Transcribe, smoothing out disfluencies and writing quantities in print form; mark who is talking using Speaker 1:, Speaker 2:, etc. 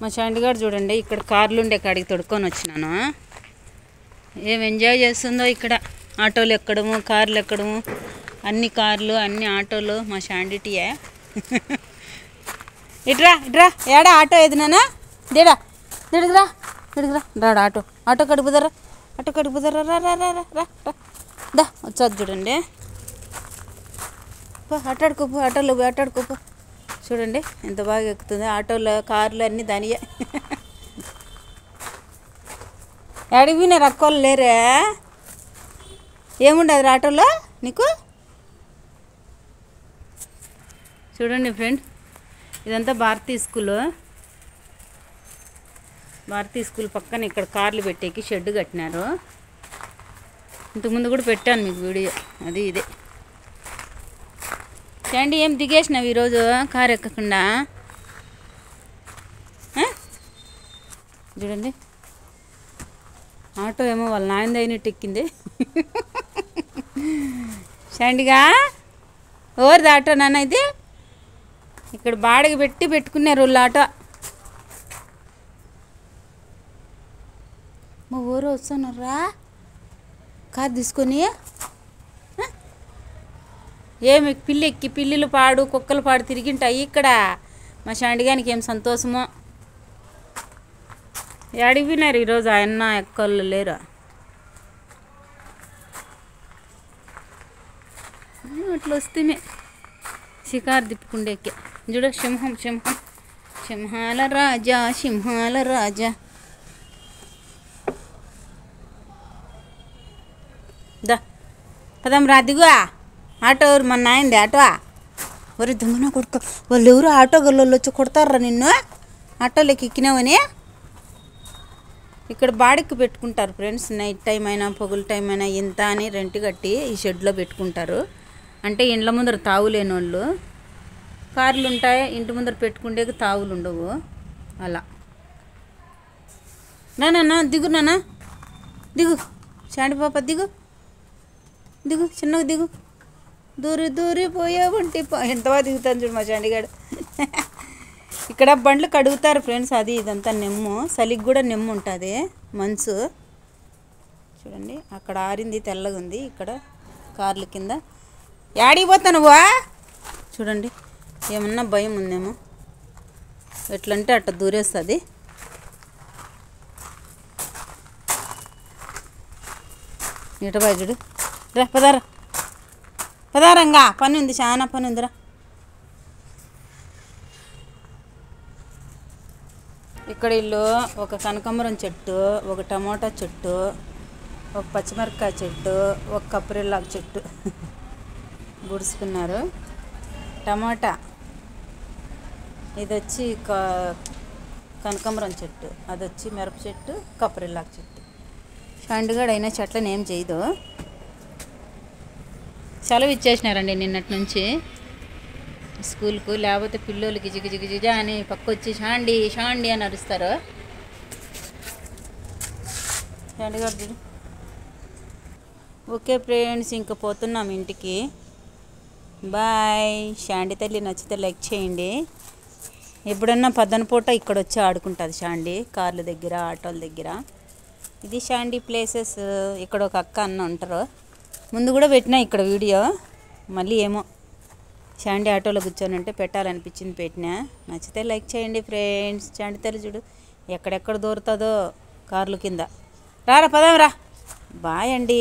Speaker 1: మా చండిగాడు చూడండి ఇక్కడ కార్లు ఉండే కాడికి తొడుక్కొని వచ్చినాను. ఏం ఎంజాయ్ చేస్తుందో ఇక్కడ. ఆటోలు ఎక్కడము, కార్లు ఎక్కడము, అన్ని కార్లు అన్ని ఆటోలు మా షాండిటీయే. ఇట్రా ఇట్రా ఏడా ఆటో ఏదినా దేడా దిడుగురా దిడుగురా రాడా ఆటో కడుపుదరా రా రా రా రా రా దా వచ్చాది చూడండి. ఆటాడుకోపో ఆటాడుకోపో చూడండి ఎంత బాగా ఎక్కుతుంది. ఆటోలు కార్లు అన్నీ దానియే. అడిగిన రక్కోళ్ళు లేరే? ఏముండదు ఆటోలో నీకు? చూడండి ఫ్రెండ్, ఇదంతా భారతీయ స్కూలు. భారతీయ స్కూల్ పక్కన ఇక్కడ కార్లు పెట్టేకి షెడ్ కట్టినారు. ఇంతకుముందు కూడా పెట్టాను మీకు వీడియో. అది ఇదే చండి. ఏం దిగేసినావు ఈరోజు కారు ఎక్కకుండా? చూడండి ఆటో ఏమో వాళ్ళ నాయనది అయినట్టు ఎక్కింది. చండిగా ఎవరిది ఆటో నాన్న ఇది? ఇక్కడ బాడిగ పెట్టుకున్నారు వాళ్ళు ఆటో. మా ఊరు వస్తున్నారా కారు తీసుకొని? ఏమి పిల్లెక్కి పిల్లులు పాడు కుక్కలు పాడు తిరిగింటాయి ఇక్కడ. మా షాండిగానికి ఏం సంతోషమో. అడిగినారు ఈరోజు ఆయన ఎక్కళ్ళు లేరు. అట్లా వస్తేనే షికారు తిప్పుకుండేకే. చూడ సింహం సింహం సింహాల రాజా సింహాల రాజా. దా పదం రా దిగువా. ఆటో ఎవరు? మన నాయంది ఆటో. ఒరే దొంగన కొడుకు, వాళ్ళు ఎవరు ఆటో గల్లోళ్ళు వచ్చి కొడతారా నిన్ను ఆటోలోకి ఎక్కినావని. ఇక్కడ బాడికి పెట్టుకుంటారు ఫ్రెండ్స్. నైట్ టైం అయినా పొగుల టైం అయినా ఇంత అని రెంట్ కట్టి ఈ షెడ్లో పెట్టుకుంటారు. అంటే ఇండ్ల ముందర తావులేని వాళ్ళు. కార్లు ఉంటాయి ఇంటి ముందర పెట్టుకుంటే తావులు ఉండవు. అలా నాన్న దిగు, నాన్న దిగు, చాండి పాప దిగు దిగు, చిన్నగా దిగు. దూరి పోయావంటే ఎంత బాగా దిగుతాను చూడు మా చండిగాడు. ఇక్కడ బండ్లు కడుగుతారు ఫ్రెండ్స్. అది ఇదంతా నెమ్ము, చలికి కూడా నెమ్ము ఉంటుంది మంచు. చూడండి అక్కడ ఆరింది తెల్లగా ఉంది. ఇక్కడ కార్ల కింద యాడికి పోతానువా? చూడండి ఏమన్నా భయం ఉందేమో. ఎట్లంటే అట్ట దూరేస్తుంది. ఇట బాయ్ చూడు. రా పదారంగా పని ఉంది, చాలా పని ఉందిరా. ఇక్కడ ఇల్లు ఒక కనకాంబరం చెట్టు, ఒక టమోటా చెట్టు, ఒక పచ్చిమిరపకాయ చెట్టు, ఒక కప్రిల్లాకు చెట్టు గుడుచుకున్నారు. టమాటా ఇది వచ్చి కనకాంబరం చెట్టు, అది వచ్చి మిరప చెట్టు, కప్రిల్లాకు చెట్టు. షాండిగాడు అయినా చెట్లను ఏం చేయదు. సెలవు ఇచ్చేసినారండి నిన్నటి నుంచి స్కూల్కు. లేకపోతే పిల్లలు గిజిగిజిగిజా అని పక్కొచ్చి షాండి షాండి అని అరుస్తారు. షాండిగాడు. ఓకే ఫ్రెండ్స్, ఇంకా పోతున్నాం ఇంటికి. బాయ్. షాండి తల్లి నచ్చితే లైక్ చేయండి. ఎప్పుడన్నా పద్దనపూట ఇక్కడ వచ్చి ఆడుకుంటుంది షాండి, కార్ల దగ్గర ఆటోల దగ్గర. ఇది షాండి ప్లేసెస్. ఇక్కడ ఒక అక్క అన్న ఉంటారు. ముందు కూడా పెట్టినా ఇక్కడ వీడియో. మళ్ళీ ఏమో షాండి ఆటోలో కూర్చొని పెట్టాలనిపించింది పెట్టినా. నచ్చితే లైక్ చేయండి ఫ్రెండ్స్. షాండి తల్లి చూడు ఎక్కడెక్కడ దూరుతుందో కార్ల కింద. రారా పదాం రా. బాయ్ అండి.